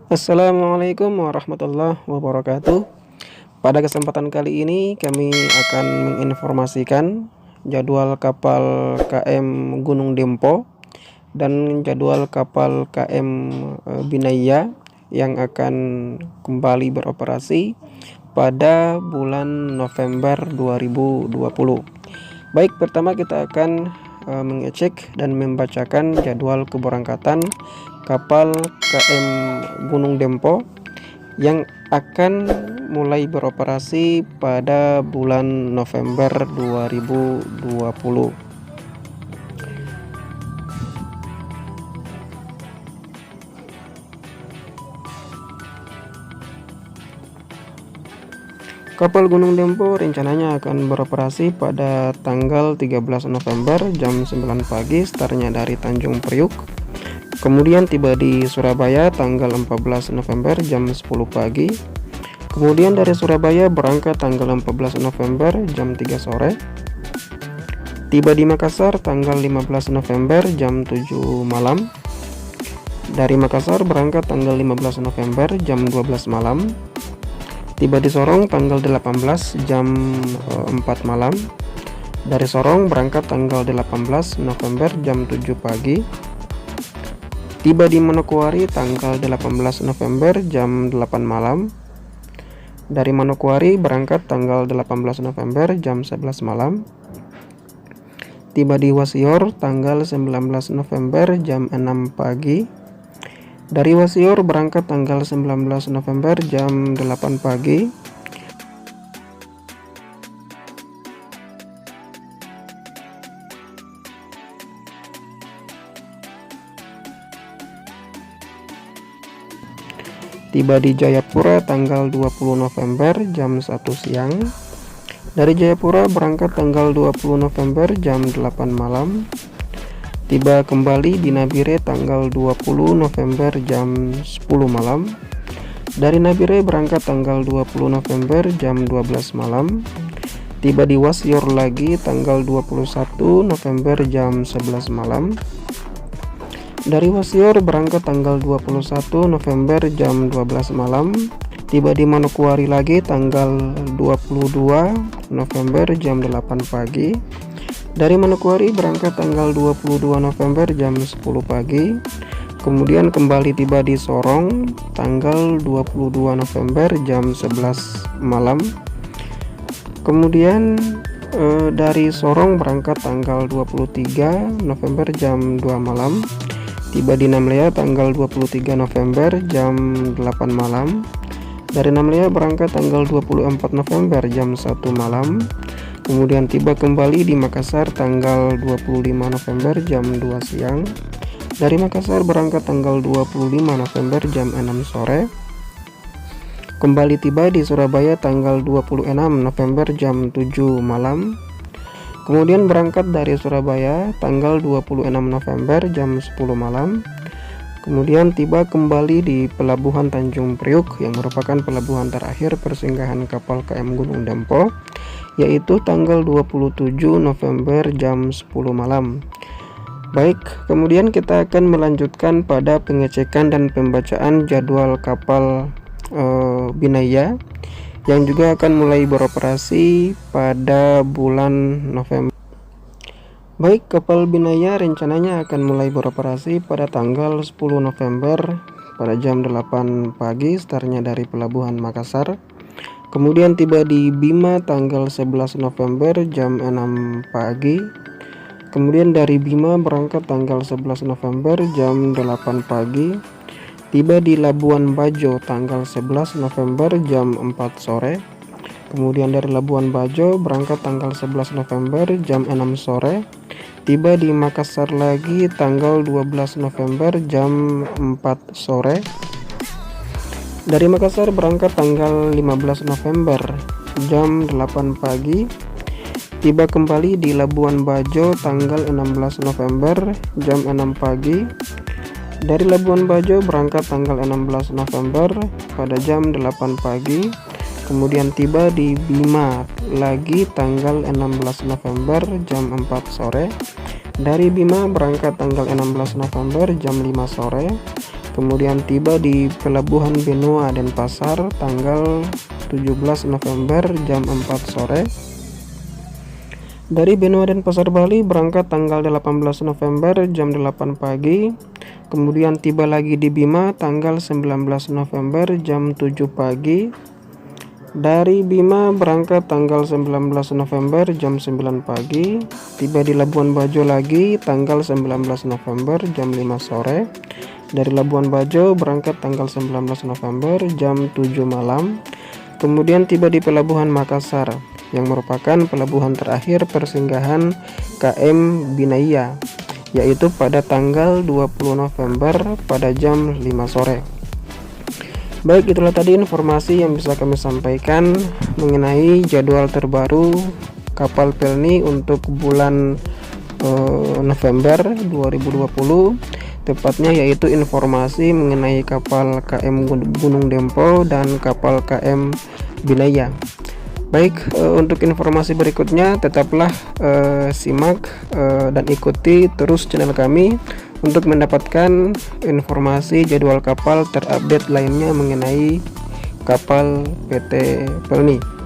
Assalamualaikum warahmatullahi wabarakatuh. Pada kesempatan kali ini kami akan menginformasikan jadwal kapal KM Gunung Dempo dan jadwal kapal KM Binaya yang akan kembali beroperasi pada bulan November 2020. Baik, pertama kita akan mengecek dan membacakan jadwal keberangkatan kapal KM Gunung Dempo yang akan mulai beroperasi pada bulan November 2020. Kapal Gunung Dempo rencananya akan beroperasi pada tanggal 13 November jam 9 pagi startnya dari Tanjung Priuk. Kemudian tiba di Surabaya tanggal 14 November jam 10 pagi. Kemudian dari Surabaya berangkat tanggal 14 November jam 3 sore. Tiba di Makassar tanggal 15 November jam 7 malam. Dari Makassar berangkat tanggal 15 November jam 12 malam. Tiba di Sorong tanggal 18 jam 4 malam. Dari Sorong berangkat tanggal 18 November jam 7 pagi. Tiba di Manokwari tanggal 18 November jam 8 malam. Dari Manokwari berangkat tanggal 18 November jam 11 malam. Tiba di Wasior tanggal 19 November jam 6 pagi. Dari Wasior berangkat tanggal 19 November jam 8 pagi. Tiba di Jayapura tanggal 20 November jam 1 siang. Dari Jayapura berangkat tanggal 20 November jam 8 malam. Tiba kembali di Nabire tanggal 20 November jam 10 malam. Dari Nabire berangkat tanggal 20 November jam 12 malam. Tiba di Wasior lagi tanggal 21 November jam 11 malam. Dari Wasior berangkat tanggal 21 November jam 12 malam. Tiba di Manokwari lagi tanggal 22 November jam 8 pagi. Dari Manokwari berangkat tanggal 22 November jam 10 pagi. Kemudian kembali tiba di Sorong tanggal 22 November jam 11 malam. Kemudian dari Sorong berangkat tanggal 23 November jam 2 malam. Tiba di Namlea tanggal 23 November jam 8 malam. Dari Namlea berangkat tanggal 24 November jam 1 malam. Kemudian tiba kembali di Makassar tanggal 25 November jam 2 siang. Dari Makassar berangkat tanggal 25 November jam 6 sore. Kembali tiba di Surabaya tanggal 26 November jam 7 malam. Kemudian berangkat dari Surabaya tanggal 26 November jam 10 malam. Kemudian tiba kembali di Pelabuhan Tanjung Priuk yang merupakan pelabuhan terakhir persinggahan kapal KM Gunung Dempo, yaitu tanggal 27 November jam 10 malam. Baik, kemudian kita akan melanjutkan pada pengecekan dan pembacaan jadwal kapal Binaya yang juga akan mulai beroperasi pada bulan November. Baik, kapal Binaya rencananya akan mulai beroperasi pada tanggal 10 November pada jam 8 pagi startnya dari Pelabuhan Makassar. Kemudian tiba di Bima tanggal 11 November jam 6 pagi. Kemudian dari Bima berangkat tanggal 11 November jam 8 pagi. Tiba di Labuan Bajo tanggal 11 November jam 4 sore. Kemudian dari Labuan Bajo berangkat tanggal 11 November jam 6 sore. Tiba di Makassar lagi tanggal 12 November jam 4 sore. Dari Makassar berangkat tanggal 15 November jam 8 pagi. Tiba kembali di Labuan Bajo tanggal 16 November jam 6 pagi. Dari Labuan Bajo berangkat tanggal 16 November pada jam 8 pagi. Kemudian tiba di Bima lagi tanggal 16 November jam 4 sore. Dari Bima berangkat tanggal 16 November jam 5 sore. kemudian tiba di Pelabuhan Benua Denpasar tanggal 17 November jam 4 sore. Dari Benua Denpasar Bali berangkat tanggal 18 November jam 8 pagi, kemudian tiba lagi di Bima tanggal 19 November jam 7 pagi. Dari Bima berangkat tanggal 19 November jam 9 pagi, tiba di Labuan Bajo lagi tanggal 19 November jam 5 sore. Dari Labuan Bajo berangkat tanggal 19 November jam 7 malam, kemudian tiba di Pelabuhan Makassar yang merupakan pelabuhan terakhir persinggahan KM Binaya, yaitu pada tanggal 20 November pada jam 5 sore. Baik, itulah tadi informasi yang bisa kami sampaikan mengenai jadwal terbaru kapal Pelni untuk bulan November 2020, tepatnya yaitu informasi mengenai kapal KM Gunung Dempo dan kapal KM Binaya. Baik, untuk informasi berikutnya tetaplah simak dan ikuti terus channel kami untuk mendapatkan informasi jadwal kapal terupdate lainnya mengenai kapal PT Pelni.